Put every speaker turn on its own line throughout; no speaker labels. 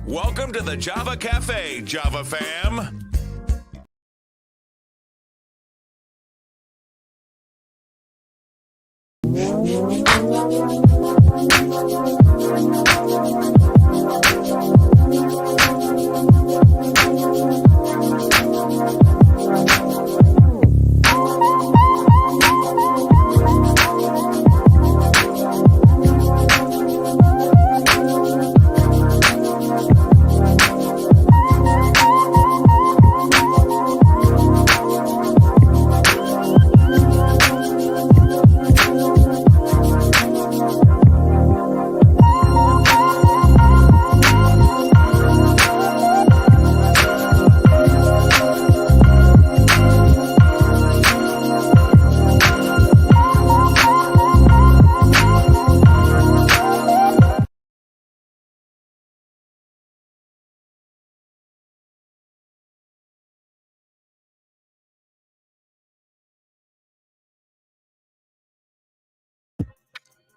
Welcome to the Java Cafe, Java fam.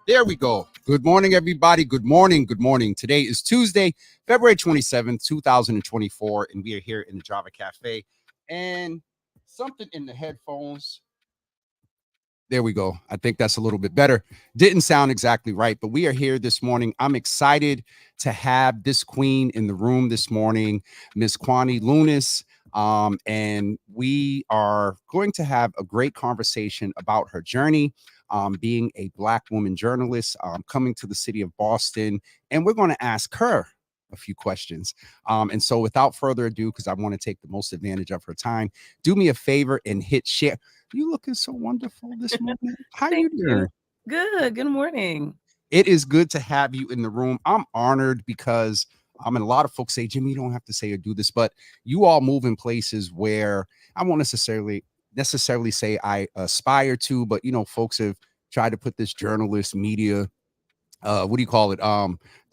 There we go. Good morning, everybody. Good morning. Good morning. Today is Tuesday, February 27th, 2024, and we are here in the Java Cafe. And something in the headphones. There we go. I think that's a little bit better. Didn't sound exactly right, but we are here this morning. I'm excited to have this queen in the room this morning, Miss Kwani Lunis. And we are going to have a great conversation about her journey, being a Black woman journalist, coming to the city of Boston, and we're going to ask her a few questions. And so without further ado, because I want to take the most advantage of her time, do me a favor and hit share. You looking so wonderful this morning. How you doing?
Good. Good morning.
It is good to have you in the room. I'm honored because and a lot of folks say, Jimmy, you don't have to say or do this, but you all move in places where I won't necessarily say I aspire to, but folks have tried to put this journalist media what do you call it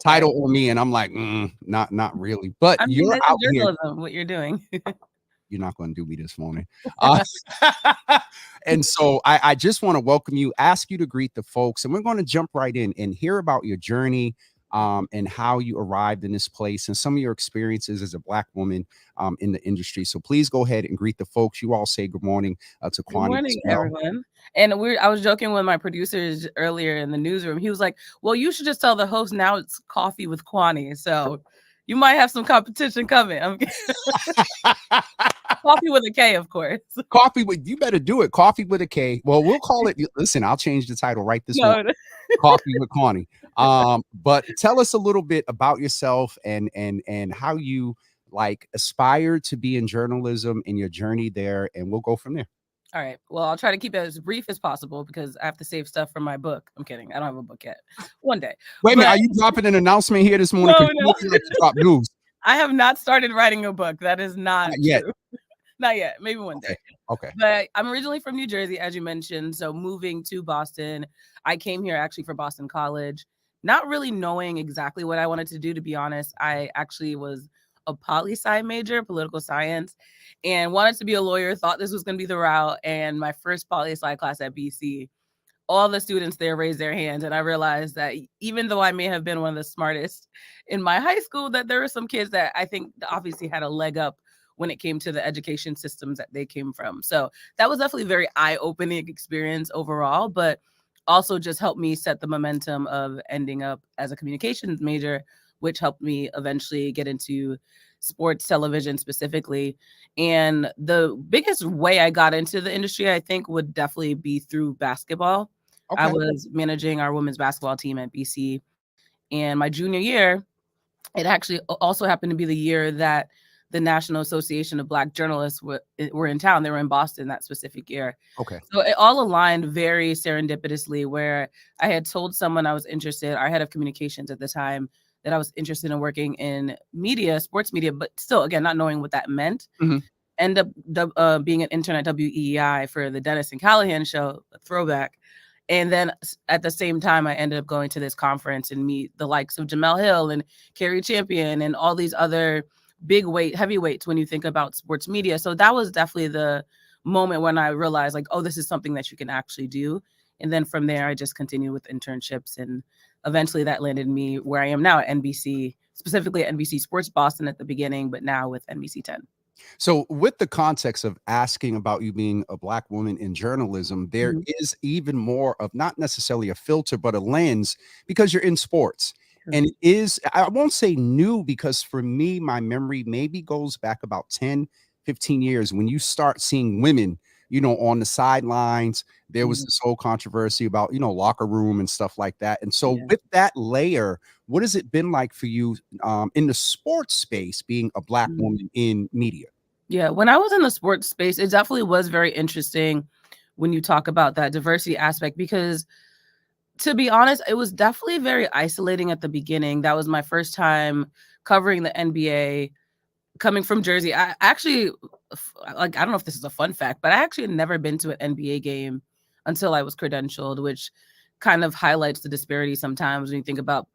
title on me, and I'm like, not really. But you're out
journalism,
here.
what you're doing.
You're not going to do me this morning. And so I just want to welcome you, ask you to greet the folks, and we're going to jump right in and hear about your journey and how you arrived in this place and some of your experiences as a Black woman in the industry. So please go ahead and greet the folks. You all say good morning to Kwani.
Good morning, everyone. And I was joking with my producers earlier in the newsroom. He was like, well, you should just tell the host now it's Coffee with Kwani. So you might have some competition coming. Coffee with a K, of course.
You better do it. Coffee with a K. Well, we'll call it. Listen, I'll change the title right this morning. Coffee with Kwani. But tell us a little bit about yourself and how you aspired to be in journalism and your journey there, and we'll go from there.
All right. Well, I'll try to keep it as brief as possible because I have to save stuff for my book. I'm kidding. I don't have a book yet. One day.
Wait a minute. Are you dropping an announcement here this morning?
No.
Drop news.
I have not started writing a book. That is not
yet.
True. Not yet. Maybe one day.
Okay.
But I'm originally from New Jersey, as you mentioned. So moving to Boston, I came here actually for Boston College, not really knowing exactly what I wanted to do, to be honest. I actually was a poli-sci major, political science, and wanted to be a lawyer, thought this was going to be the route. And my first poli-sci class at BC, all the students there raised their hands. And I realized that even though I may have been one of the smartest in my high school, that there were some kids that I think obviously had a leg up when it came to the education systems that they came from. So that was definitely a very eye-opening experience overall, but also just helped me set the momentum of ending up as a communications major, which helped me eventually get into sports television specifically. And the biggest way I got into the industry, I think, would definitely be through basketball. Okay. I was managing our women's basketball team at BC. And my junior year, it actually also happened to be the year that the National Association of Black Journalists were in town. They were in Boston that specific year.
Okay.
So it all aligned very serendipitously, where I had told someone I was interested, our head of communications at the time, that I was interested in working in media, sports media, but still, again, not knowing what that meant.
Mm-hmm.
End up being an intern at WEEI for the Dennis and Callahan show, a throwback. And then at the same time, I ended up going to this conference and meet the likes of Jamel Hill and Carrie Champion and all these other heavyweights when you think about sports media. So that was definitely the moment when I realized, like, oh, this is something that you can actually do. And then from there, I just continued with internships, and eventually that landed me where I am now at NBC specifically at NBC Sports Boston at the beginning, but now with NBC 10.
So, with the context of asking about you being a Black woman in journalism, there
Mhm.
is even more of not necessarily a filter, but a lens because you're in sports.
True.
And it is, I won't say new because for me, my memory maybe goes back about 10, 15 years when you start seeing women, on the sidelines. There was
Mhm.
this whole controversy about, locker room and stuff like that. And so,
Yeah.
with that layer, what has it been like for you in the sports space being a Black
Mhm.
woman in media?
Yeah, when I was in the sports space, it definitely was very interesting when you talk about that diversity aspect because to be honest, it was definitely very isolating at the beginning. That was my first time covering the NBA coming from Jersey. I actually like I don't know if this is a fun fact, but I actually had never been to an NBA game until I was credentialed, which kind of highlights the disparity sometimes when you think about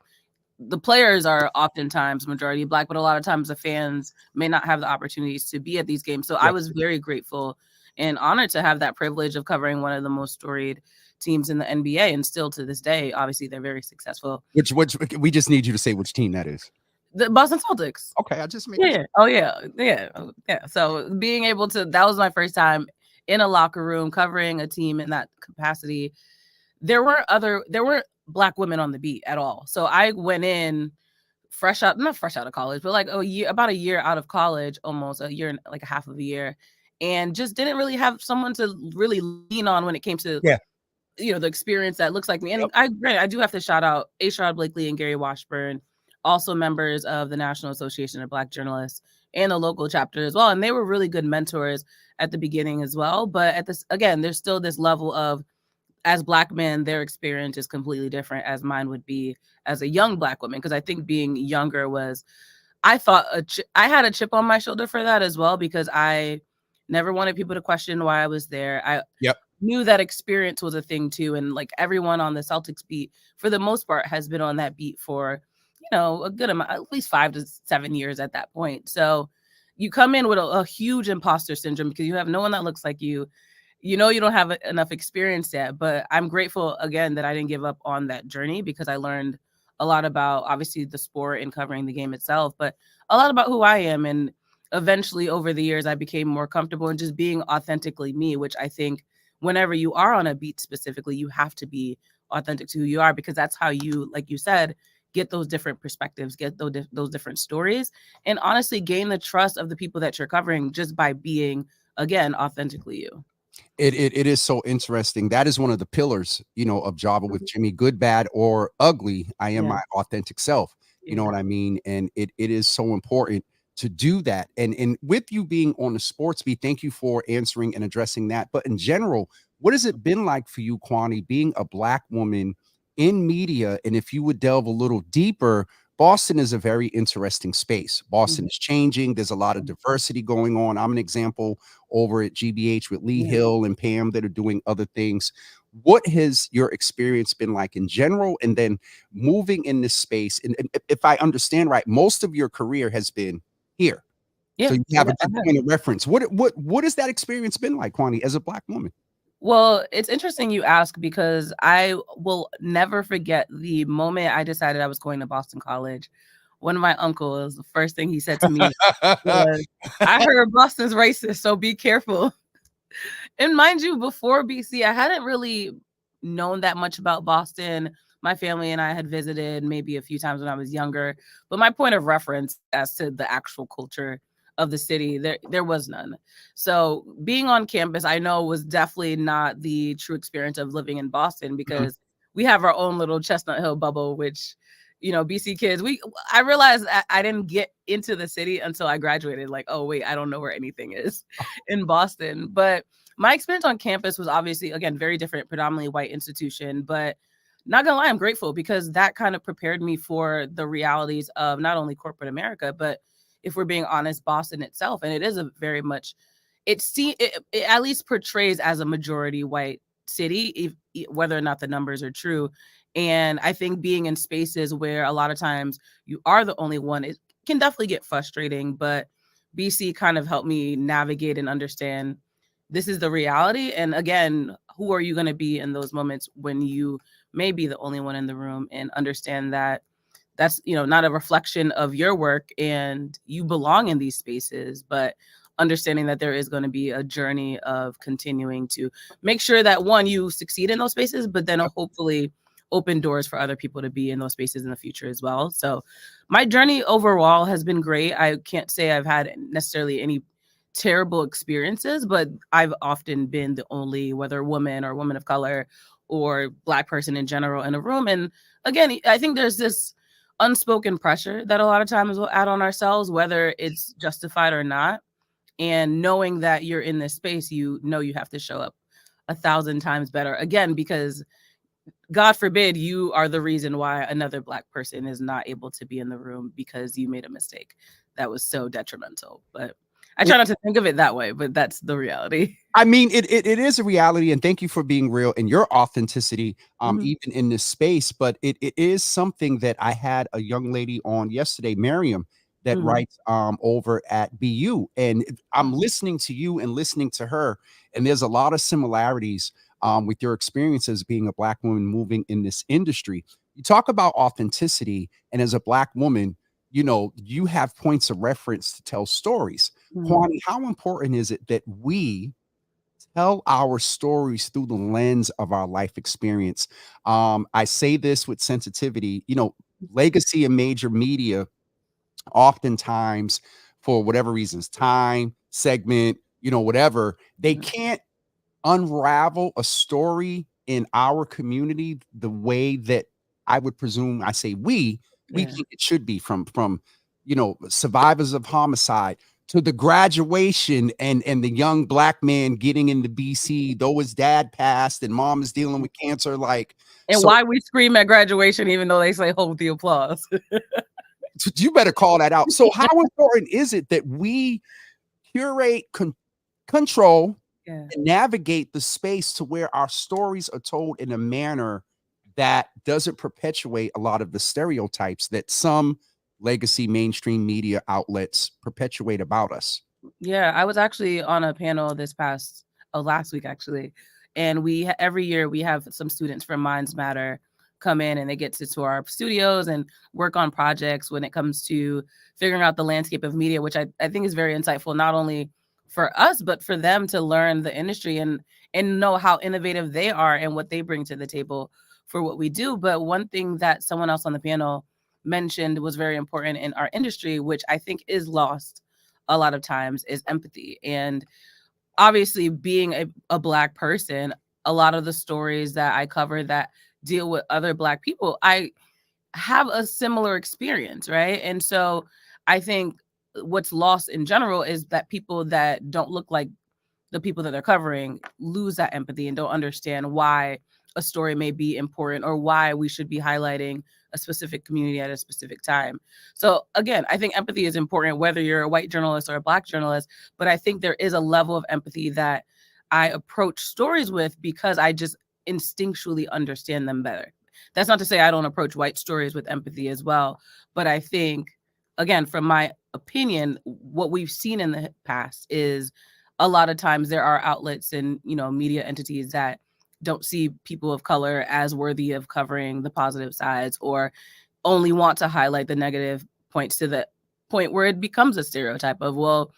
the players are oftentimes majority Black, but a lot of times the fans may not have the opportunities to be at these games. So I
Yep.
was very grateful and honored to have that privilege of covering one of the most storied teams in the NBA. And still to this day, obviously, they're very successful.
Which we just need you to say which team that is.
The Boston Celtics.
Okay, I just making
Yeah. Oh, yeah. Yeah. Yeah. So being able to, that was my first time in a locker room covering a team in that capacity. There weren't Black women on the beat at all. So I went in not fresh out of college, but like about a year out of college, almost a year, like a half of a year, and just didn't really have someone to really lean on when it came to,
Yeah.
the experience that looks like me.
Yep.
And I do have to shout out A. Blakely and Gary Washburn, also members of the National Association of Black Journalists and the local chapter as well. And they were really good mentors at the beginning as well. But at this, again, there's still this level of, as Black men, their experience is completely different as mine would be as a young Black woman. Because I think being younger I thought I had a chip on my shoulder for that as well, because I never wanted people to question why I was there. I
Yep.
knew that experience was a thing too. And like everyone on the Celtics beat, for the most part, has been on that beat for, a good amount, at least 5 to 7 years at that point. So you come in with a huge imposter syndrome because you have no one that looks like you. You don't have enough experience yet, but I'm grateful again that I didn't give up on that journey because I learned a lot about obviously the sport and covering the game itself, but a lot about who I am. And eventually over the years, I became more comfortable in just being authentically me, which I think whenever you are on a beat specifically, you have to be authentic to who you are, because that's how you, like you said, get those different perspectives, get those different stories, and honestly gain the trust of the people that you're covering just by being, again, authentically you.
It is so interesting. That is one of the pillars, of Java with
Mhm.
Jimmy, good, bad, or ugly. I am
Yeah,
my authentic self. You know
yeah,
what I mean? And it is so important to do that. And with you being on the sports beat, thank you for answering and addressing that. But in general, what has it been like for you, Kwani, being a Black woman in media? And if you would delve a little deeper, Boston is a very interesting space. Boston
mhm,
is changing. There's a lot of diversity going on. I'm an example over at GBH with Lee
yeah.
Hill and Pam that are doing other things. What has your experience been like in general? And then moving in this space, and if I understand right, most of your career has been here. So
Yeah,
you
it
have a good
I have.
point of reference. What has that experience been like, Kwani, as a Black woman?
Well, it's interesting you ask because I will never forget the moment I decided I was going to Boston College. One of my uncles, the first thing he said to me was, "I heard Boston's racist, so be careful." And mind you, before BC, I hadn't really known that much about Boston. My family and I had visited maybe a few times when I was younger, but my point of reference as to the actual culture of the city, there was none. So being on campus, I know, was definitely not the true experience of living in Boston,
Mhm.
because we have our own little Chestnut Hill bubble, which, BC kids, I realized I didn't get into the city until I graduated. Like, oh wait, I don't know where anything is in Boston. But my experience on campus was obviously, again, very different, predominantly white institution, but not gonna lie, I'm grateful because that kind of prepared me for the realities of not only corporate America, but if we're being honest, Boston itself. And it is a very much, it at least portrays as a majority white city, whether or not the numbers are true. And I think being in spaces where a lot of times you are the only one, it can definitely get frustrating, but BC kind of helped me navigate and understand this is the reality. And again, who are you going to be in those moments when you may be the only one in the room, and understand that that's, not a reflection of your work, and you belong in these spaces, but understanding that there is going to be a journey of continuing to make sure that, one, you succeed in those spaces, but then hopefully open doors for other people to be in those spaces in the future as well. So my journey overall has been great. I can't say I've had necessarily any terrible experiences, but I've often been the only, whether woman or woman of color or Black person in general, in a room. And again, I think there's this unspoken pressure that a lot of times we'll add on ourselves, whether it's justified or not. And knowing that you're in this space, you have to show up 1,000 times better, again, because God forbid you are the reason why another Black person is not able to be in the room because you made a mistake that was so detrimental. But I try not to think of it that way, but that's the reality.
I mean, it is a reality, and thank you for being real and your authenticity,
Mhm.
even in this space. But it is something that I had a young lady on yesterday, Miriam, that
Mhm.
writes over at BU, and I'm listening to you and listening to her, and there's a lot of similarities with your experiences being a Black woman moving in this industry. You talk about authenticity, and as a Black woman, you have points of reference to tell stories.
Mhm.
Kwani, how important is it that we tell our stories through the lens of our life experience? I say this with sensitivity. Legacy and major media, oftentimes, for whatever reasons, time, segment, whatever, they
Mhm.
can't unravel a story in our community the way that I would presume, I say we
Yeah.
think it should be, from survivors of homicide to the graduation and the young Black man getting into BC, though his dad passed and mom is dealing with cancer. Like,
And
so
why we scream at graduation even though they say hold the applause.
you better call that out. So how important is it that we curate, control,
Yeah.
and navigate the space to where our stories are told in a manner that doesn't perpetuate a lot of the stereotypes that some legacy mainstream media outlets perpetuate about us?
Yeah, I was actually on a panel last week actually, and every year we have some students from Minds Matter come in, and they get to tour our studios and work on projects when it comes to figuring out the landscape of media, which I think is very insightful, not only for us but for them to learn the industry and know how innovative they are and what they bring to the table for what we do. But one thing that someone else on the panel mentioned was very important in our industry, which I think is lost a lot of times, is empathy. And obviously, being a Black person, a lot of the stories that I cover that deal with other Black people, I have a similar experience, right? And so I think what's lost in general is that people that don't look like the people that they're covering lose that empathy and don't understand why a story may be important or why we should be highlighting a specific community at a specific time. So again, I think empathy is important whether you're a white journalist or a Black journalist, but I think there is a level of empathy that I approach stories with because I just instinctually understand them better. That's not to say I don't approach white stories with empathy as well, but I think, again, from my opinion, what we've seen in the past is a lot of times there are outlets and media entities that don't see people of color as worthy of covering the positive sides, or only want to highlight the negative points to the point where it becomes a stereotype of, well,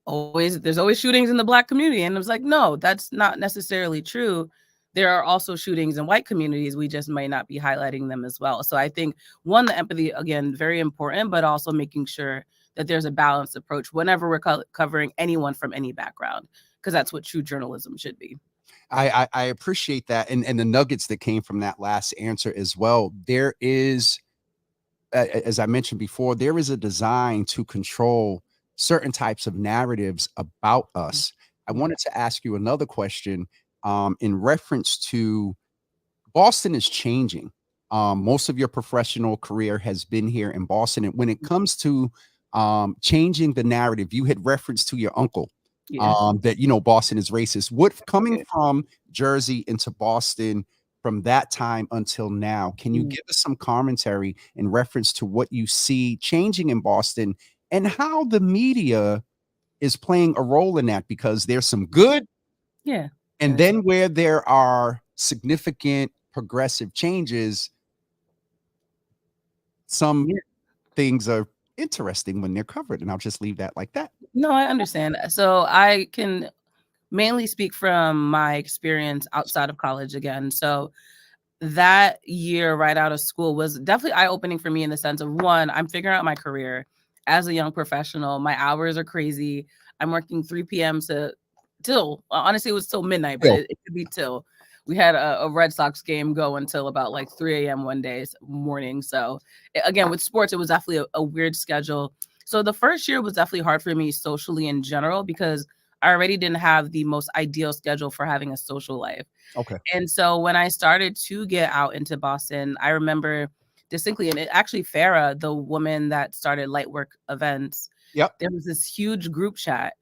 there's always shootings in the Black community. And I was like, no, that's not necessarily true. There are also shootings in white communities. We just might not be highlighting them as well. So I think, one, the empathy, again, very important, but also making sure that there's a balanced approach whenever we're covering anyone from any background, because that's what true journalism should be.
I appreciate that, and the nuggets that came from that last answer as well. There is, as I mentioned before, there is a design to control certain types of narratives about us. I
Yeah.
wanted to ask you another question in reference to Boston is changing. Most of your professional career has been here in Boston. And when it comes to changing the narrative, you had reference to your uncle
Yeah.
that, Boston is racist. What, coming
Yeah.
from Jersey into Boston from that time until now, can you
Mm.
give us some commentary in reference to what you see changing in Boston and how the media is playing a role in that? Because there's some good,
Yeah.
and
Yeah.
then where there are significant progressive changes, some
Yeah.
things are interesting when they're covered, and I'll just leave that like that.
No, I understand. So I can mainly speak from my experience outside of college again. So that year right out of school was definitely eye-opening for me in the sense of, one, I'm figuring out my career as a young professional. My hours are crazy. I'm working 3 p.m. to till, honestly, it was till midnight, but
Still,
it could be till. We had a Red Sox game go until about like 3 a.m. one day morning. So again, with sports, it was definitely a weird schedule. So the first year was definitely hard for me socially in general because I already didn't have the most ideal schedule for having a social life.
okay.
And so when I started to get out into Boston, I remember distinctly, and it actually Farah, the woman that started Lightwork Events,
Yep.
there was this huge group chat,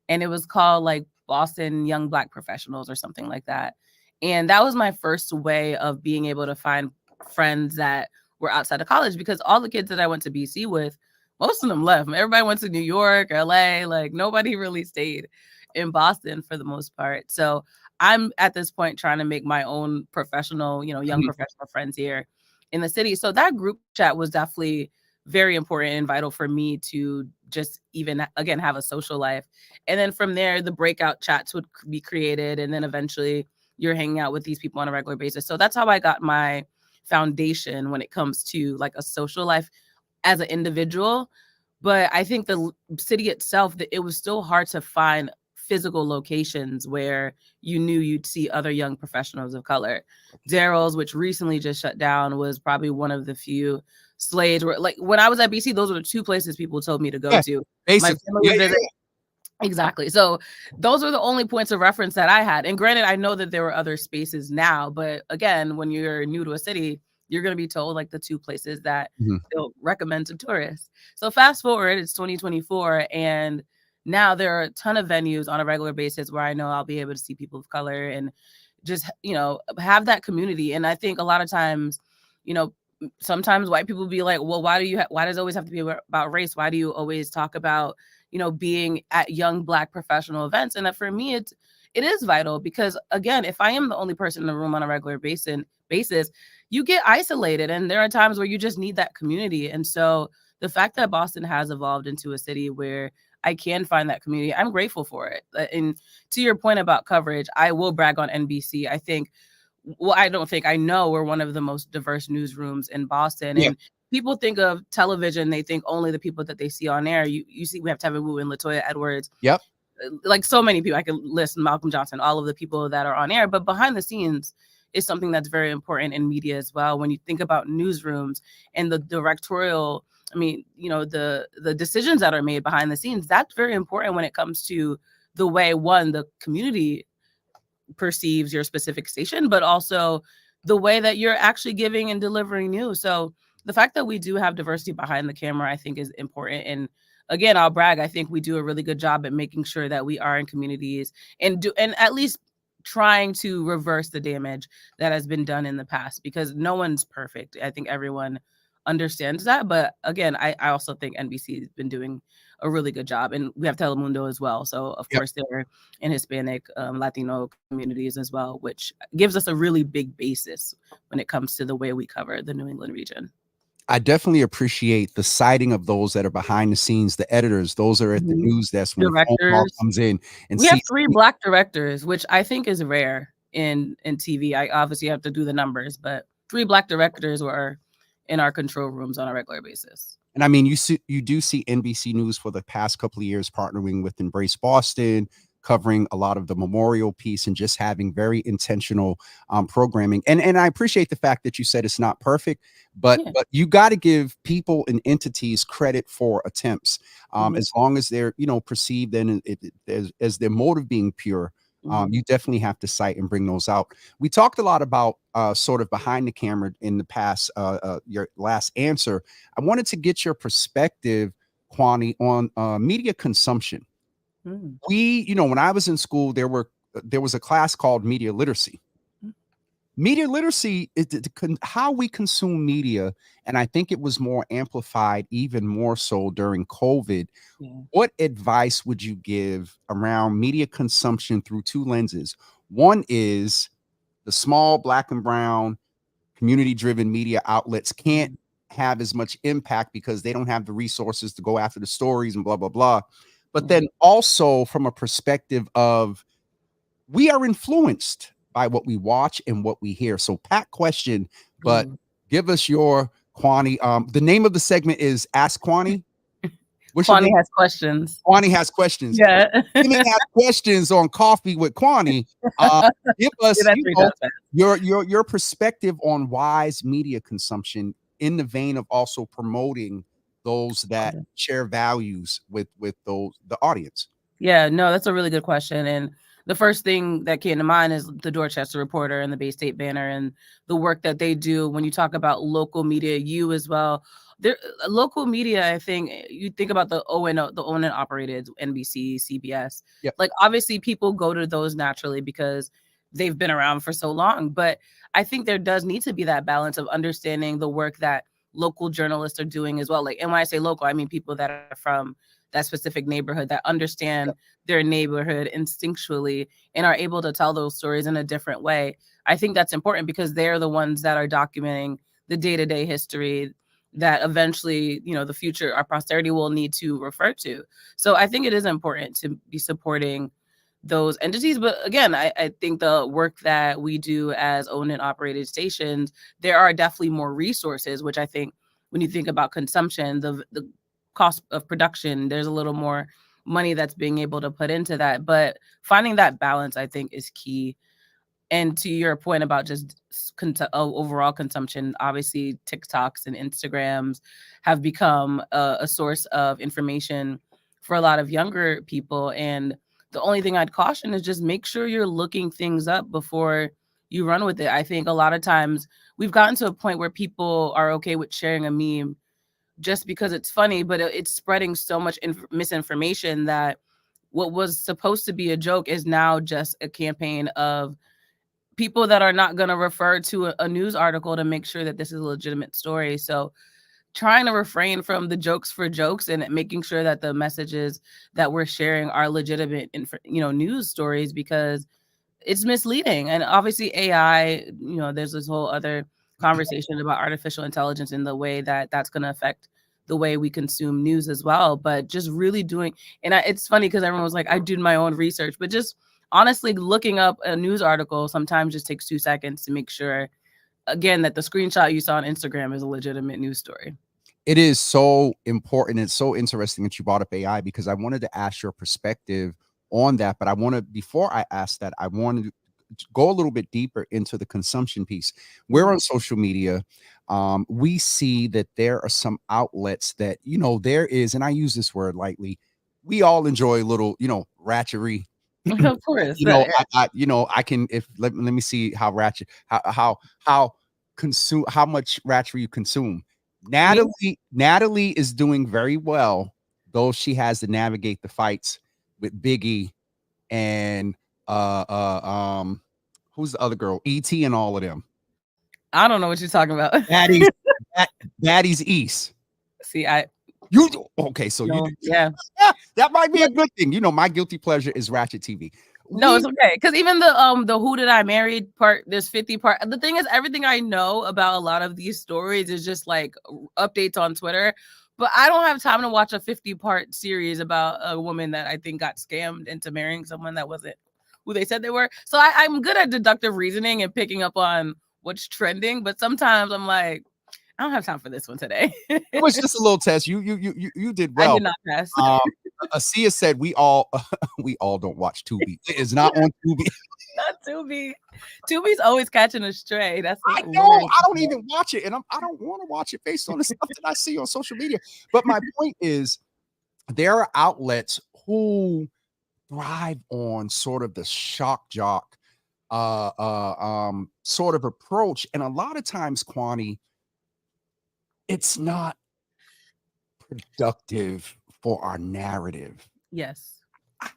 and it was called like Boston Young Black Professionals or something like that. And that was my first way of being able to find friends that were outside of college, because all the kids that I went to BC with, most of them left. Everybody went to New York, LA, like nobody really stayed in Boston for the most part. So I'm at this point trying to make my own professional, young
Mhm.
professional friends here in the city. So that group chat was definitely very important and vital for me to just even again have a social life. And then from there, the breakout chats would be created, and then eventually you're hanging out with these people on a regular basis. So that's how I got my foundation when it comes to like a social life as an individual. But I think the city itself, that it was still hard to find physical locations where you knew you'd see other young professionals of color. Daryl's, which recently just shut down, was probably one of the few. Slades were like, when I was at BC, those were the two places people told me to go
Yeah,
to. My
basically.
family
Yeah,
would
yeah,
visit.
yeah.
Exactly. So those were the only points of reference that I had. And granted, I know that there were other spaces now, but again, when you're new to a city, you're going to be told like the two places that
Mhm.
they'll recommend to tourists. So fast forward, it's 2024, and now there are a ton of venues on a regular basis where I know I'll be able to see people of color and just, have that community. And I think a lot of times, you know, sometimes white people be like, well, why does it always have to be about race? Why do you always talk about, being at young Black professional events? And that for me, it is vital because again, if I am the only person in the room on a regular basis, you get isolated, and there are times where you just need that community. And so the fact that Boston has evolved into a city where I can find that community, I'm grateful for it. And to your point about coverage, I will brag on NBC. I know we're one of the most diverse newsrooms in Boston.
Yeah.
And people think of television, they think only the people that they see on air. You see, we have Tevin Wu and Latoya Edwards,
Yep.
like so many people. I could list Malcolm Johnson, all of the people that are on air, but behind the scenes is something that's very important in media as well. When you think about newsrooms and the directorial, the decisions that are made behind the scenes, that's very important when it comes to the way, one, the community perceives your specific station, but also the way that you're actually giving and delivering news. So the fact that we do have diversity behind the camera, I think, is important. And again, I'll brag. I think we do a really good job at making sure that we are in communities and at least trying to reverse the damage that has been done in the past, because no one's perfect. I think everyone understands that. But again, I also think NBC has been doing a really good job. And we have Telemundo as well. So of
Yep.
course they're in Hispanic, Latino communities as well, which gives us a really big basis when it comes to the way we cover the New England region.
I definitely appreciate the citing of those that are behind the scenes, the editors, those are at the
Mhm.
news desk when the phone call
Directors.
comes in and
We have
see.
3 Black directors, which I think is rare in TV. I obviously have to do the numbers, but 3 Black directors were in our control rooms on a regular basis.
And I mean, you do see NBC News for the past couple of years partnering with Embrace Boston, covering a lot of the memorial piece and just having very intentional programming. And I appreciate the fact that you said it's not perfect, but
Yeah.
you got to give people and entities credit for attempts,
Mhm.
as long as they're perceived and as their motive being pure.
Mhm.
You definitely have to cite and bring those out. We talked a lot about sort of behind the camera in the past. Your last answer, I wanted to get your perspective, Kwani, on media consumption.
Mm.
When I was in school, there was a class called media literacy.
Mm.
Media literacy is how we consume media, and I think it was more amplified, even more so during COVID.
Yeah.
What advice would you give around media consumption through two lenses? One is the small black and brown community driven media outlets can't
Mhm.
have as much impact because they don't have the resources to go after the stories and blah, blah, blah. But then also from a perspective of we are influenced by what we watch and what we hear. So Pat question, but give us your Kwani. The name of the segment is Ask Kwani. What's your
Kwani
name?
has questions.
Kwani has questions.
Yeah.
Kwani has questions on Coffee with Kwani. Give us your perspective on wise media consumption in the vein of also promoting those that share values with the audience.
Yeah, no, that's a really good question. And the first thing that came to mind is the Dorchester Reporter and the Bay State Banner and the work that they do. When you talk about local media, you as well, there local media, I think you think about the owned and operated NBC, CBS.
Yep.
Like obviously people go to those naturally because they've been around for so long. But I think there does need to be that balance of understanding the work that local journalists are doing as well. Like, and when I say local, I mean people that are from that specific neighborhood that understand their neighborhood instinctually and are able to tell those stories in a different way. I think that's important because they're the ones that are documenting the day-to-day history that eventually, you know, the future, our posterity will need to refer to. So I think it is important to be supporting those entities. But again, I think the work that we do as owned and operated stations, there are definitely more resources, which I think when you think about consumption, the cost of production, there's a little more money that's being able to put into that. But finding that balance, I think, is key. And to your point about just overall consumption, obviously TikToks and Instagrams have become a source of information for a lot of younger people. And the only thing I'd caution is just make sure you're looking things up before you run with it. I think a lot of times we've gotten to a point where people are okay with sharing a meme just because it's funny, but it's spreading so much misinformation that what was supposed to be a joke is now just a campaign of people that are not going to refer to a news article to make sure that this is a legitimate story. So trying to refrain from the jokes for jokes and making sure that the messages that we're sharing are legitimate, news stories, because it's misleading. And obviously AI, there's this whole other conversation about artificial intelligence and the way that that's going to affect the way we consume news as well. But just really doing, and it's funny because everyone was like, I did my own research, but just honestly looking up a news article sometimes just takes 2 seconds to make sure, again, that the screenshot you saw on Instagram is a legitimate news story.
It is so important. It's so interesting that you brought up AI because I wanted to ask your perspective on that. But before I ask that, I wanted to go a little bit deeper into the consumption piece. We're on social media. We see that there are some outlets that, there is, and I use this word lightly, we all enjoy a little, ratchery.
Of course.
I can, let me see how ratchet, how much ratchery you consume. Natalie is doing very well, though she has to navigate the fights with Biggie and who's the other girl? E.T. and all of them.
I don't know what you're talking about.
Daddy's East.
See,
yeah, that might be a good thing. My guilty pleasure is Ratchet TV.
No, it's okay. Because even the Who Did I Marry part, there's 50 part. The thing is, everything I know about a lot of these stories is just like updates on Twitter. But I don't have time to watch a 50-part series about a woman that I think got scammed into marrying someone that wasn't who they said they were. So I'm good at deductive reasoning and picking up on what's trending. But sometimes I'm like, I don't have time for this one today.
It was just a little test. You did well.
I did not pass.
Asia said we all don't watch Tubi. It is not on Tubi.
Not Tubi. Tubi's always catching a stray. That's
I know. I don't even watch it, and I don't want to watch it based on the stuff that I see on social media. But my point is, there are outlets who thrive on sort of the shock jock sort of approach, and a lot of times, Kwani, it's not productive for our narrative.
Yes.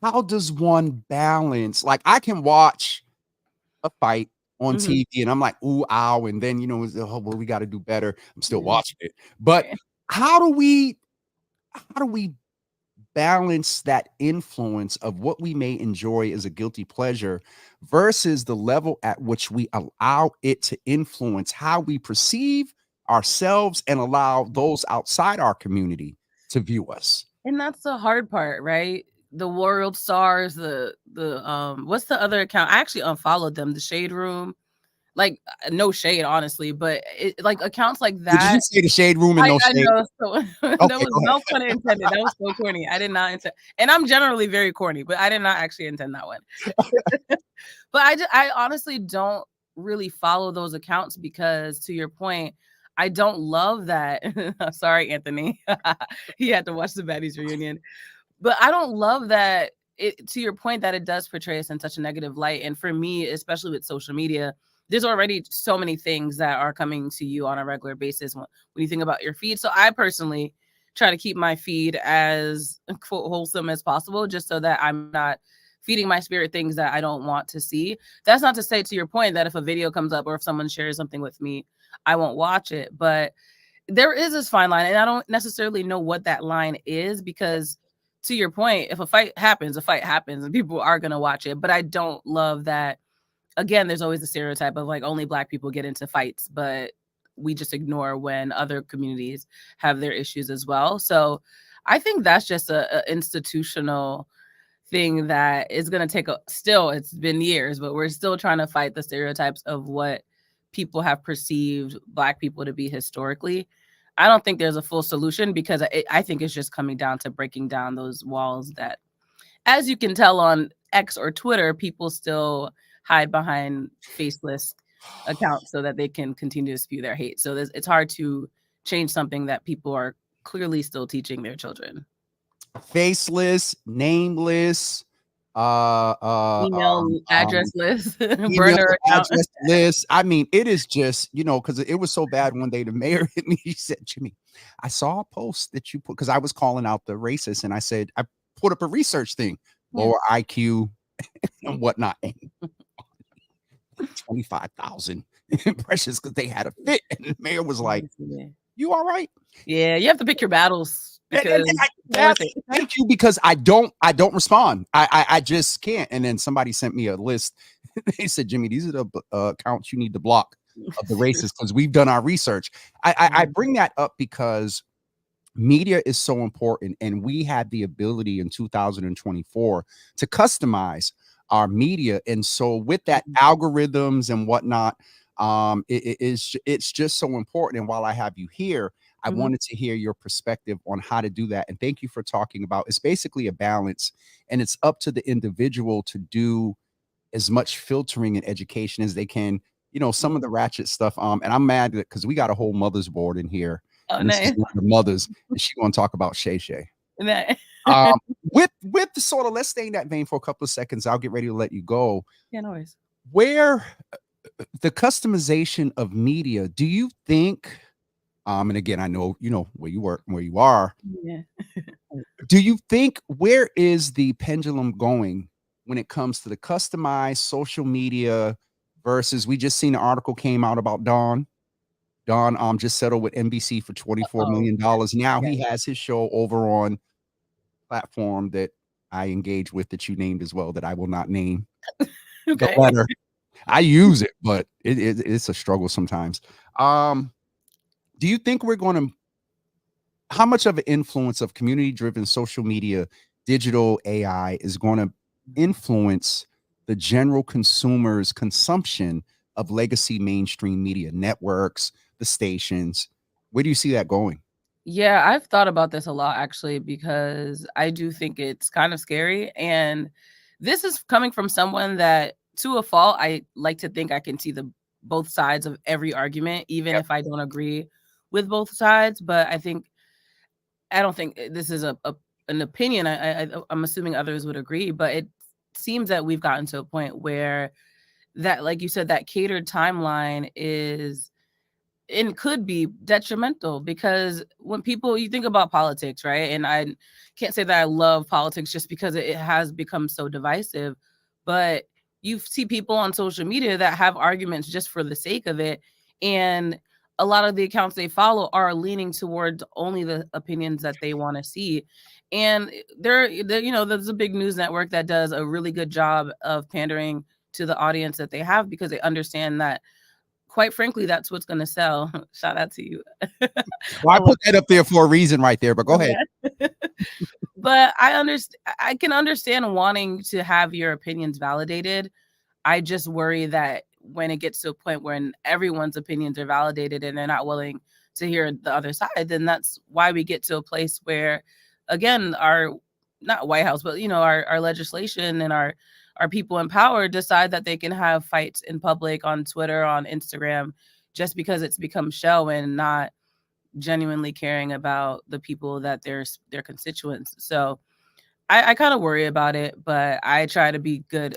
How does one balance? Like, I can watch a fight on TV and I'm like, ooh, ow. And then, we got to do better. I'm still watching it. But how do we balance that influence of what we may enjoy as a guilty pleasure versus the level at which we allow it to influence how we perceive ourselves and allow those outside our community to view us.
And that's the hard part, right? The world stars, the what's the other account? I actually unfollowed them, the Shade Room. Like no shade, honestly, but like accounts like
Did you
that.
say the shade room and no
I
shade?
know. So there
Okay,
was
go ahead.
no pun intended. That was so corny. I did not intend, and I'm generally very corny, but I did not actually intend that one. But I honestly don't really follow those accounts because, to your point, I don't love that. Sorry, Anthony. He had to watch the Baddies reunion, but I don't love that. To your point, that it does portray us in such a negative light, and for me, especially with social media, there's already so many things that are coming to you on a regular basis when you think about your feed. So I personally try to keep my feed as quote wholesome as possible, just so that I'm not feeding my spirit things that I don't want to see. That's not to say, to your point, that if a video comes up or if someone shares something with me, I won't watch it. But there is this fine line, and I don't necessarily know what that line is because, to your point, if a fight happens, and people are going to watch it. But I don't love that. Again, there's always the stereotype of like only Black people get into fights, but we just ignore when other communities have their issues as well. So I think that's just a institutional thing that is going to take still, it's been years, but we're still trying to fight the stereotypes of what people have perceived Black people to be historically. I don't think there's a full solution because I think it's just coming down to breaking down those walls that, as you can tell on X or Twitter, people still hide behind faceless accounts so that they can continue to spew their hate. So it's hard to change something that people are clearly still teaching their children.
Faceless, nameless,
Email address list,
email
burner account.
address list. I mean, it is just, because it was so bad one day. The mayor hit me. He said, Jimmy, I saw a post that you put, because I was calling out the racists, and I said, I put up a research thing, lower IQ and whatnot. And 25,000 impressions because they had a fit. And the mayor was like, you all right?
Yeah, you have to pick your battles because
thank you, because I don't respond. I just can't. And then somebody sent me a list. They said, Jimmy, these are the accounts you need to block of the racists because we've done our research. I bring that up because media is so important, and we had the ability in 2024 to customize our media. And so with that algorithms and whatnot, it's just so important. And while I have you here, I wanted to hear your perspective on how to do that. And thank you for talking about, it's basically a balance, and it's up to the individual to do as much filtering and education as they can. Some of the ratchet stuff. And I'm mad because we got a whole mother's board in here.
Oh,
and this
nice.
is one of the mothers, and she's going to talk about Shay Shay. With the sort of, let's stay in that vein for a couple of seconds. I'll get ready to let you go.
Yeah, no worries.
Where the customization of media, do you think, and again, I know where you work and where you are.
Yeah.
Do you think, where is the pendulum going when it comes to the customized social media versus, we just seen an article came out about Don just settled with NBC for $24 million. Now he has his show over on platform that I engage with, that you named as well, that I will not name. The letter. I use it, but it's a struggle sometimes. Do you think we're going to, how much of an influence of community-driven social media, digital AI is going to influence the general consumer's consumption of legacy mainstream media networks, the stations? Where do you see that going?
Yeah, I've thought about this a lot, actually, because I do think it's kind of scary. And this is coming from someone that, to a fault, I like to think I can see both sides of every argument, even if I don't agree with both sides. But I don't think this is an opinion. I'm assuming others would agree, but it seems that we've gotten to a point where that, like you said, that catered timeline is and could be detrimental, because when you think about politics, right? And I can't say that I love politics just because it has become so divisive, but you see people on social media that have arguments just for the sake of it. And a lot of the accounts they follow are leaning towards only the opinions that they want to see. And there's a big news network that does a really good job of pandering to the audience that they have, because they understand that quite frankly, that's what's going to sell. Shout out to you.
Well, I put that up there for a reason right there, but go ahead.
Okay. But I understand. I can understand wanting to have your opinions validated. I just worry that when it gets to a point when everyone's opinions are validated and they're not willing to hear the other side, then that's why we get to a place where, again, our not White House, but our legislation and our people in power decide that they can have fights in public on Twitter, on Instagram, just because it's become show and not genuinely caring about the people that their constituents. So I kind of worry about it, but I try to be good,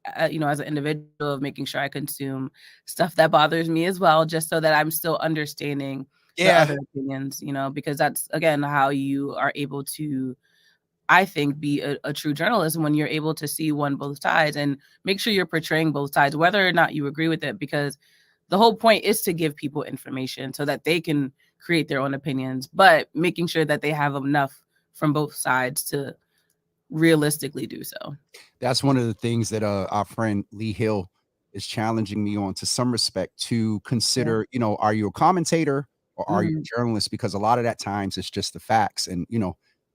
as an individual, of making sure I consume stuff that bothers me as well, just so that I'm still understanding the
Yeah.
other opinions, because that's, again, how you are able to, I think, be a true journalist, when you're able to see both sides and make sure you're portraying both sides, whether or not you agree with it, because the whole point is to give people information so that they can create their own opinions, but making sure that they have enough from both sides to realistically do so.
That's one of the things that our friend Lee Hill is challenging me on, to some respect, to consider, are you a commentator or are you a journalist? Because a lot of that times it's just the facts. And,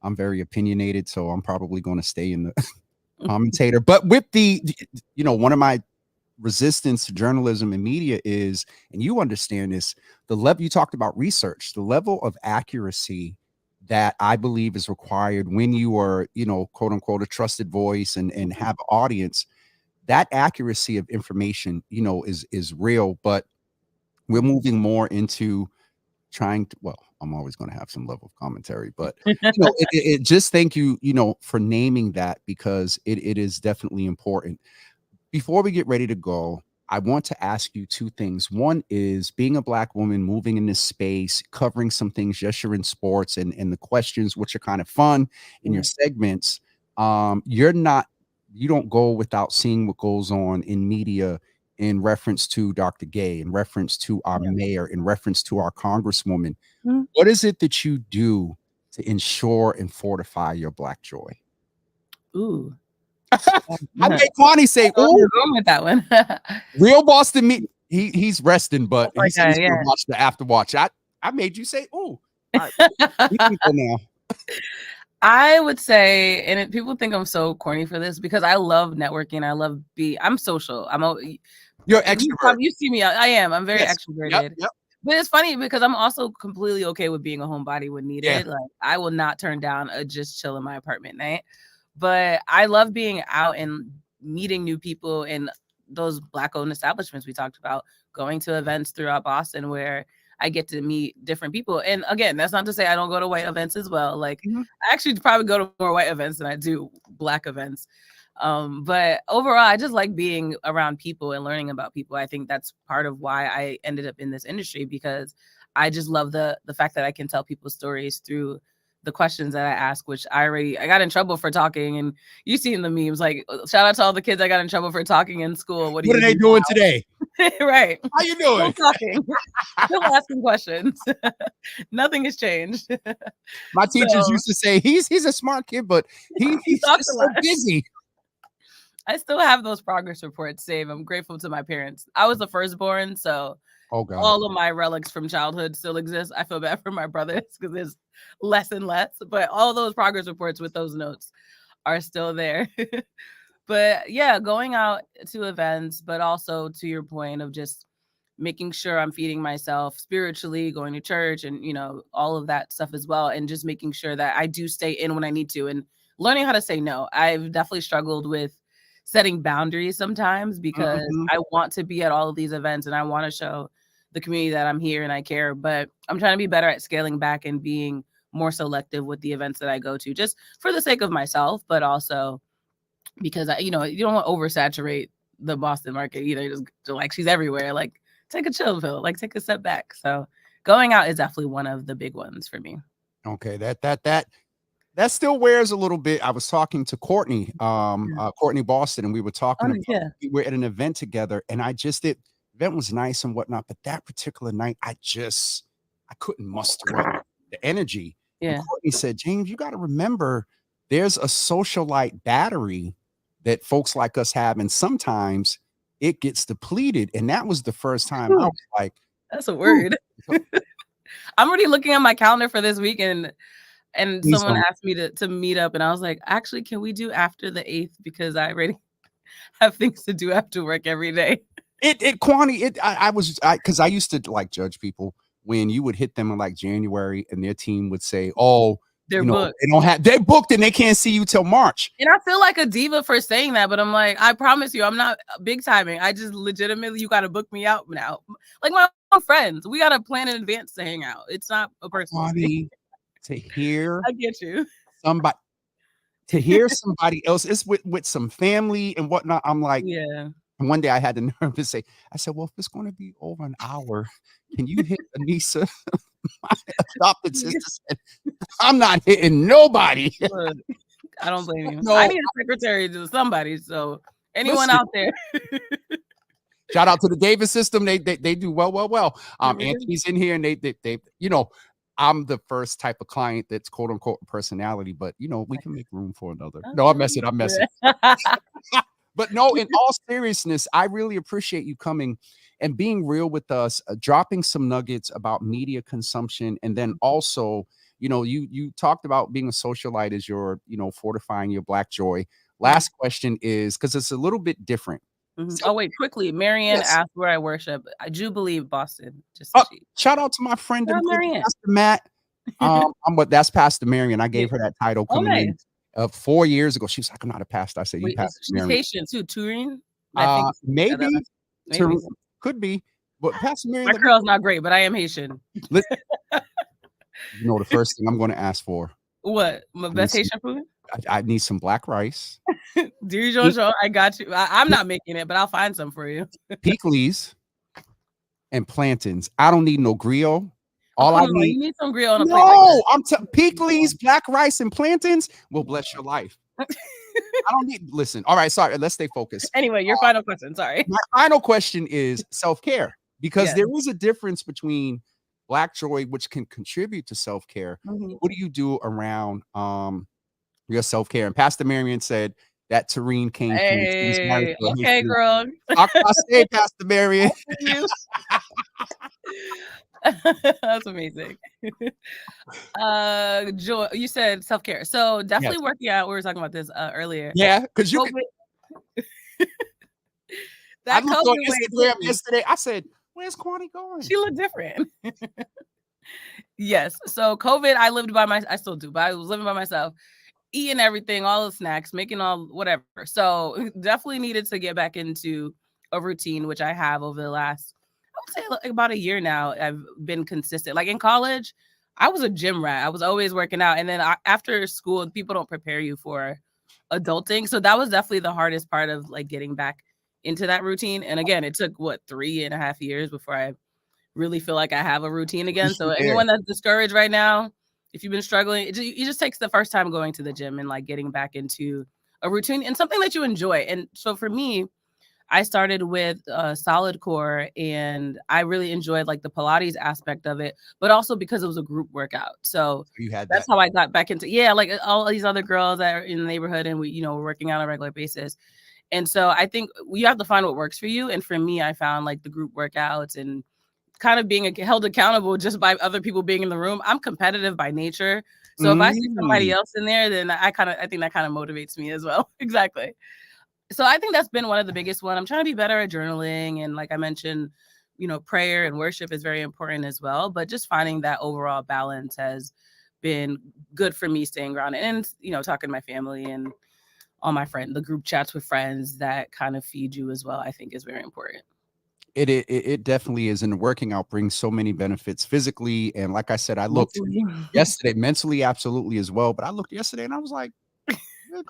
I'm very opinionated, so I'm probably going to stay in the commentator. But with one of my resistance to journalism and media is, and you understand this, the level you talked about research, the level of accuracy that I believe is required when you are, quote unquote, a trusted voice and have an audience. That accuracy of information, is real, but we're moving more into trying to, well, I'm always going to have some level of commentary, but just thank you, for naming that, because it is definitely important. Before we get ready to go, I want to ask you two things. One is, being a Black woman, moving in this space, covering some things, yes, you're in sports and the questions, which are kind of fun in your segments. You don't go without seeing what goes on in media in reference to Dr. Gay, in reference to our mayor, in reference to our congresswoman. What is it that you do to ensure and fortify your Black joy?
Ooh.
I made Kwani say,
"Ooh," wrong with that one.
Real Boston meet. He's resting, but he said he's
yeah.
gonna watch the after watch. I made you say, "Ooh." All right, we can go now.
I would say, and people think I'm so corny for this, because I love networking. I love I'm social.
You're extrovert.
You see me. I am. I'm very extroverted.
Yep.
But it's funny because I'm also completely okay with being a homebody when needed.
Yeah.
Like, I will not turn down a just chill in my apartment night. But I love being out and meeting new people in those Black-owned establishments we talked about, going to events throughout Boston where I get to meet different people. And again, that's not to say I don't go to white events as well. Like, I actually probably go to more white events than I do Black events. But overall, I just like being around people and learning about people. I think that's part of why I ended up in this industry, because I just love the fact that I can tell people stories through the questions that I ask, which I got in trouble for talking. And you see in the memes, like, shout out to all the kids I got in trouble for talking in school. What are
they doing today?
Right.
How you doing?
Still talking. Still asking questions. Nothing has changed.
My teachers used to say, he's a smart kid, but he's just so busy.
I still have those progress reports saved. I'm grateful to my parents. I was the firstborn, so all of my relics from childhood still exist. I feel bad for my brothers because there's less and less, but all those progress reports with those notes are still there. But yeah, going out to events, but also to your point of just making sure I'm feeding myself spiritually, going to church and, all of that stuff as well. And just making sure that I do stay in when I need to, and learning how to say no. I've definitely struggled with setting boundaries sometimes, because I want to be at all of these events and I want to show the community that I'm here and I care, but I'm trying to be better at scaling back and being more selective with the events that I go to, just for the sake of myself, but also because you don't want to oversaturate the Boston market either. Just like, she's everywhere. Like, take a chill pill, like take a step back. So going out is definitely one of the big ones for me.
Okay, that still wears a little bit. I was talking to Courtney, Courtney Boston, and we were talking about, we were at an event together, and the event was nice and whatnot, but that particular night, I couldn't muster up the energy.
Yeah.
And Courtney said, James, you got to remember, there's a socialite battery that folks like us have, and sometimes it gets depleted. And that was the first time I was like,
that's a word. I'm already looking at my calendar for this weekend, and someone asked me to meet up, and I was like, actually, can we do after the 8th? Because I already have things to do after work every day.
Kwani, because I used to like judge people when you would hit them in like January and their team would say, oh,
they're booked.
They're booked and they can't see you till March.
And I feel like a diva for saying that, but I'm like, I promise you, I'm not big timing. I just legitimately, you got to book me out now. Like my own friends, we got to plan in advance to hang out. It's not a personal thing.
To hear,
I get you.
Somebody to hear somebody else, it's with some family and whatnot. I'm like,
yeah.
And one day I had the nerve to say, I said, well, if it's going to be over an hour, can you hit Anissa? My adopted sister said, I'm not hitting nobody.
Look, I don't blame you.
No.
I need a secretary to somebody. So anyone out there.
Shout out to the Davis system. They do well. Anthony's in here and they I'm the first type of client that's quote unquote personality, but we can make room for another. No, I'm messing. But no, in all seriousness, I really appreciate you coming and being real with us, dropping some nuggets about media consumption. And then also, you talked about being a socialite as your, fortifying your Black joy. Last question is, because it's a little bit different.
So, wait, quickly. Marianne asked where I worship. I do believe Boston.
Shout out to my friend, Pastor Matt. That's Pastor Marianne. I gave her that title coming in. 4 years ago, she was like, I'm not a pastor. I said, you pastor.
She's Haitian too, Turin?
Maybe. Could be. But Pastor Marianne.
My girl's not great, but I am Haitian.
The first thing I'm going to ask for.
What? My best Haitian food?
I need some black rice.
I got you. I'm not making it, but I'll find some for you.
Pickles and plantains. I don't need no griot.
You need some grill on a plate.
No, pickles, black rice, and plantains will bless your life. I don't need. Listen, all right, sorry. Let's stay focused.
Anyway, your final question. Sorry.
My final question is self-care, because there is a difference between Black joy, which can contribute to self-care. What do you do around your self-care? And Pastor Marianne said that Tareen came through.
Okay, girl.
I say, Pastor Marianne.
That's amazing. Joy, you said self-care, so definitely working out. We were talking about this earlier.
Yeah, because you I looked on Instagram yesterday. I said, where's Kwani going?
She looked different. Yes, so COVID, I still do, but I was living by myself, eating everything, all the snacks, making all whatever. So definitely needed to get back into a routine, which I have over the last, I would say, like about a year now. I've been consistent. Like in college, I was a gym rat. I was always working out. And then after school, people don't prepare you for adulting. So that was definitely the hardest part of like getting back into that routine. And again, it took 3.5 years before I really feel like I have a routine again. So anyone that's discouraged right now, if you've been struggling, it just takes the first time going to the gym and like getting back into a routine and something that you enjoy. And so for me, I started with solid core, and I really enjoyed like the Pilates aspect of it, but also because it was a group workout. So that's how I got back into, like all these other girls that are in the neighborhood, and we, we're working out on a regular basis. And so I think you have to find what works for you. And for me, I found like the group workouts and kind of being held accountable just by other people being in the room. I'm competitive by nature. So if I see somebody else in there, then I think that kind of motivates me as well. Exactly. So I think that's been one of the biggest one. I'm trying to be better at journaling. And like I mentioned, prayer and worship is very important as well. But just finding that overall balance has been good for me, staying grounded and, talking to my family and all my friends, the group chats with friends that kind of feed you as well, I think is very important.
It definitely is. And working out brings so many benefits physically. And like I said, I looked yesterday, mentally, absolutely as well. But I looked yesterday and I was like,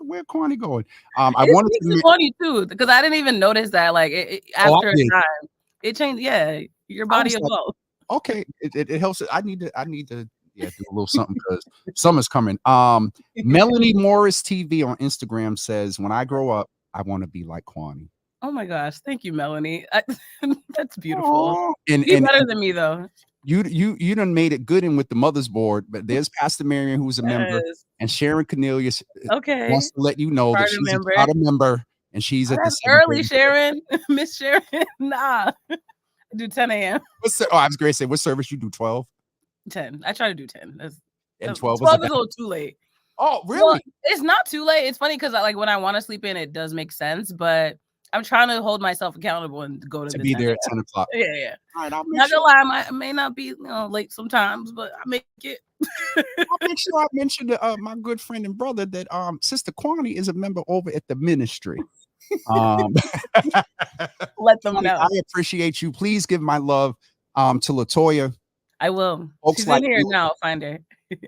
where Kwani going? I wanted to
Kwani too, because I didn't even notice that. Like after a time, it changed. Yeah, your body evolved.
Okay, it helps. I need to do a little something because summer's coming. Melanie Morris TV on Instagram says, when I grow up, I want to be like Kwani.
Oh my gosh, thank you, Melanie. That's beautiful. You're better than me though.
You done made it good in with the mother's board, but there's Pastor Marianne who's a member, and Sharon Cornelius wants to let you know that she's a member. and she's
Oh,
at the
that's early,
7:30.
Sharon. Miss Sharon. Nah. I do 10 a.m.
I was going to say, what service you do? 12
10. I try to do 10.
and 12 was
12
a
is a little too late.
Oh,
Well,
really?
it's not too late. It's funny because like when I want to sleep in, it does make sense, but I'm trying to hold myself accountable and go to the
Be
10
there at
a.m.
10 o'clock.
Yeah.
All right, I'll make
Not
sure.
gonna lie, I may not be late sometimes, but I make it.
I'll make sure I mention to my good friend and brother that Sister Kwani is a member over at the ministry.
Let them
Kwani,
know.
I appreciate you. Please give my love to Latoya.
I will.
Folks
She's
like
in here
you.
now. I'll find her.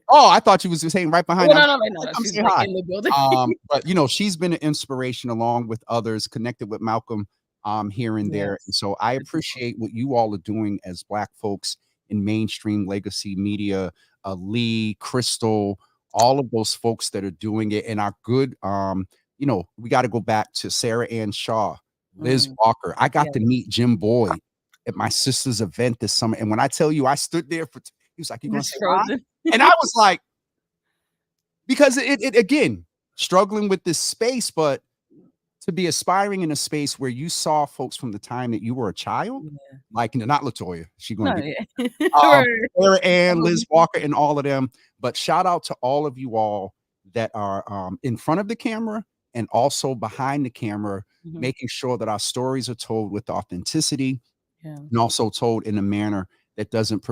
Oh, I thought you was saying right behind.
Oh, no.
Come
She's
say
like
hi.
in the building.
But you know, she's been an inspiration along with others, connected with Malcolm here and there. And
Yes.
so I appreciate what you all are doing as Black folks in mainstream legacy media, Lee, Crystal, all of those folks that are doing it, and our good you know, we got to go back to Sarah Ann Shaw, Liz Walker. I got to meet Jim Boyd at my sister's event this summer. And when I tell you I stood there for he was like, "You gonna say hi?" And I was like, because it again, struggling with this space, but to be aspiring in a space where you saw folks from the time that you were a child, like not Latoya, she gonna get Sarah Ann, Liz Walker, and all of them. But shout out to all of you all that are in front of the camera and also behind the camera, making sure that our stories are told with authenticity and also told in a manner that doesn't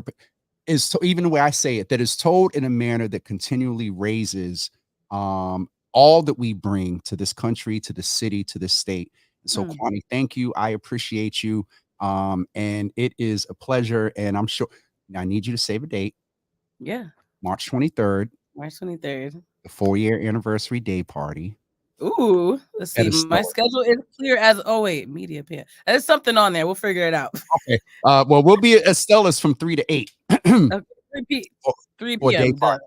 even the way I say it, that is told in a manner that continually raises all that we bring to this country, to the city, to the state. So, Kwani, thank you. I appreciate you. And it is a pleasure. And I'm sure now I need you to save a date.
Yeah.
March 23rd.
March 23rd.
The 4-year anniversary day party.
Ooh, let's see. My schedule is clear as media pan. There's something on there. We'll figure it out.
Okay. Well, we'll be at Estella's from 3 to 8.
Okay. 3 p.m. Done.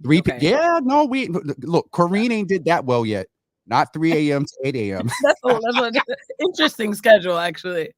3 p.m. Yeah, no, we look, Corrine ain't did that well yet. Not 3 a.m. to 8 a.m.
That's what interesting schedule, actually.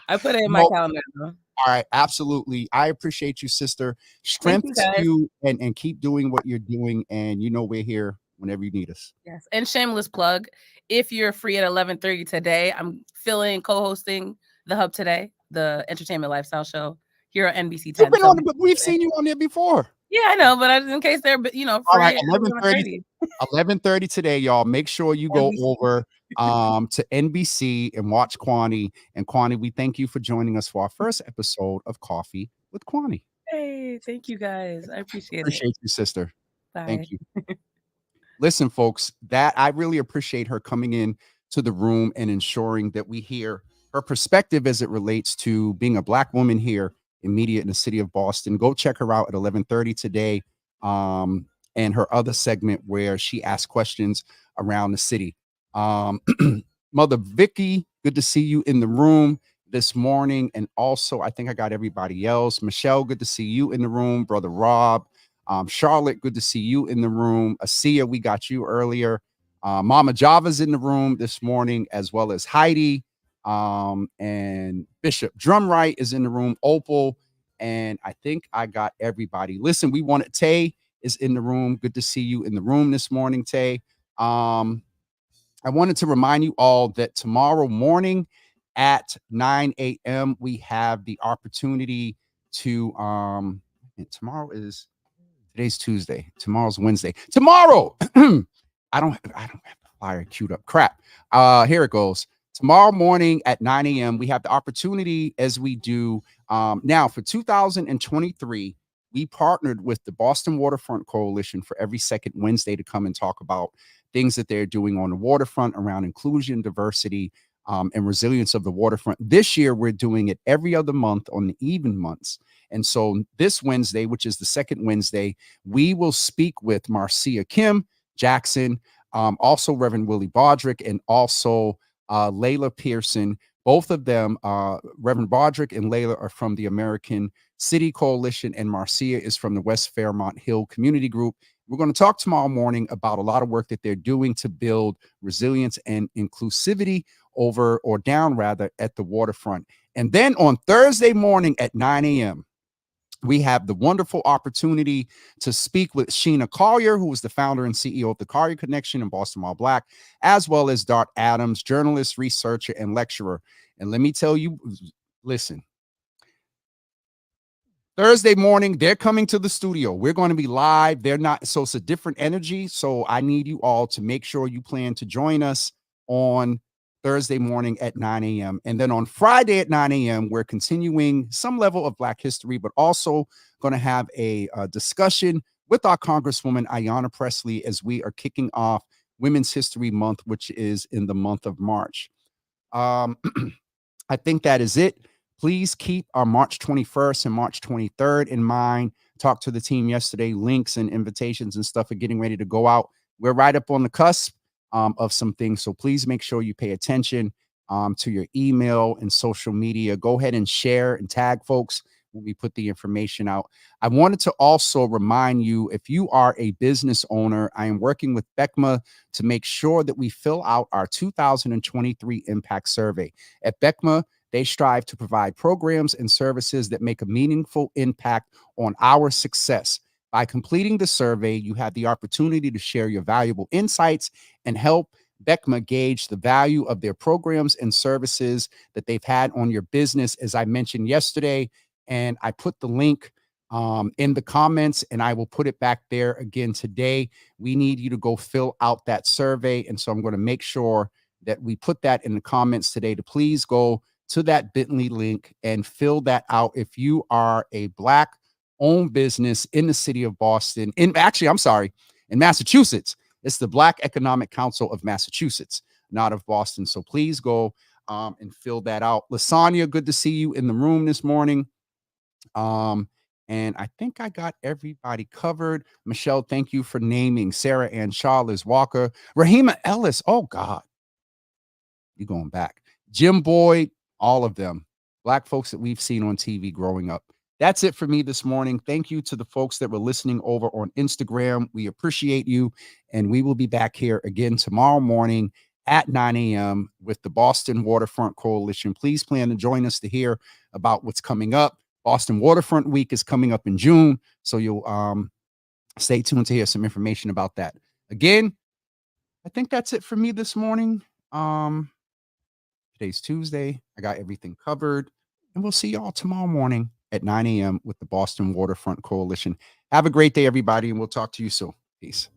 I put it in my calendar.
All right, absolutely. I appreciate you, sister. Strength to you and keep doing what you're doing. And you know we're here whenever you need us.
Yes. And shameless plug. If you're free at 11:30 today, I'm co-hosting the Hub today, the entertainment lifestyle show here on NBC 10.
We've seen you on there before.
Yeah, I know, but in case they're free.
All right, 11:30 today, y'all. Make sure you go over to NBC and watch Kwani. And Kwani, we thank you for joining us for our first episode of Coffee with Kwani.
Hey, thank you guys. I appreciate
you, sister.
Bye.
Thank you. Listen, folks, that I really appreciate her coming in to the room and ensuring that we hear her perspective as it relates to being a Black woman here in media in the city of Boston. Go check her out at 11:30 today. And her other segment where she asks questions around the city. Mother Vicky, good to see you in the room this morning. And also, I think I got everybody else. Michelle, good to see you in the room. Brother Rob, Charlotte, good to see you in the room. Asia, we got you earlier. Mama Java's in the room this morning, as well as Heidi. And Bishop Drumright is in the room. Opal, and I think I got everybody. Listen, we wanted Tay is in the room. Good to see you in the room this morning, Tay. I wanted to remind you all that tomorrow morning at 9 a.m. we have the opportunity to and today's Tuesday. Tomorrow's Wednesday. Tomorrow, I don't have the flyer queued up. Crap. Here it goes. Tomorrow morning at 9 a.m. we have the opportunity, as we do now for 2023. We partnered with the Boston Waterfront Coalition for every second Wednesday to come and talk about things that they're doing on the waterfront around inclusion, diversity, and resilience of the waterfront. This year, we're doing it every other month on the even months. And so this Wednesday, which is the second Wednesday, we will speak with Marcia Kim Jackson, also Reverend Willie Broderick, and also Layla Pearson. Both of them, Reverend Broderick and Layla, are from the American City Coalition, and Marcia is from the West Fairmont Hill Community Group. We're going to talk tomorrow morning about a lot of work that they're doing to build resilience and inclusivity down at the waterfront. And then on Thursday morning at 9 a.m., we have the wonderful opportunity to speak with Sheena Collier, who is the founder and CEO of the Collier Connection in Boston While Black, as well as Dart Adams, journalist, researcher, and lecturer. And let me tell you, listen, Thursday morning, they're coming to the studio. We're going to be live. They're not, so it's a different energy. So I need you all to make sure you plan to join us on Thursday morning at 9 a.m. And then on Friday at 9 a.m., we're continuing some level of Black history, but also going to have a discussion with our Congresswoman Ayanna Pressley as we are kicking off Women's History Month, which is in the month of March. I think that is it. Please keep our March 21st and March 23rd in mind. Talked to the team yesterday. Links and invitations and stuff are getting ready to go out. We're right up on the cusp of some things. So please make sure you pay attention to your email and social media. Go ahead and share and tag folks when we put the information out. I wanted to also remind you, if you are a business owner, I am working with BECMA to make sure that we fill out our 2023 impact survey. At BECMA, they strive to provide programs and services that make a meaningful impact on our success. By completing the survey, you have the opportunity to share your valuable insights and help BECMA gauge the value of their programs and services that they've had on your business, as I mentioned yesterday. And I put the link in the comments, and I will put it back there again today. We need you to go fill out that survey. And so I'm going to make sure that we put that in the comments today to please go to that bit.ly link and fill that out if you are a Black owned business in the city of Boston. In Massachusetts. It's the Black Economic Council of Massachusetts, not of Boston. So please go and fill that out. Lasagna, good to see you in the room this morning. And I think I got everybody covered. Michelle, thank you for naming Sarah Ann Shaw, Liz Walker, Rahima Ellis. Oh God, you're going back. Jim Boyd, all of them, Black folks that we've seen on TV growing up. That's it for me this morning. Thank you to the folks that were listening over on Instagram. We appreciate you. And we will be back here again tomorrow morning at 9 a.m. with the Boston Waterfront Coalition. Please plan to join us to hear about what's coming up. Boston Waterfront Week is coming up in June. So you'll stay tuned to hear some information about that. Again, I think that's it for me this morning. Today's Tuesday. I got everything covered. And we'll see y'all tomorrow morning at 9 a.m. with the Boston Waterfront Coalition. Have a great day, everybody, and we'll talk to you soon. Peace.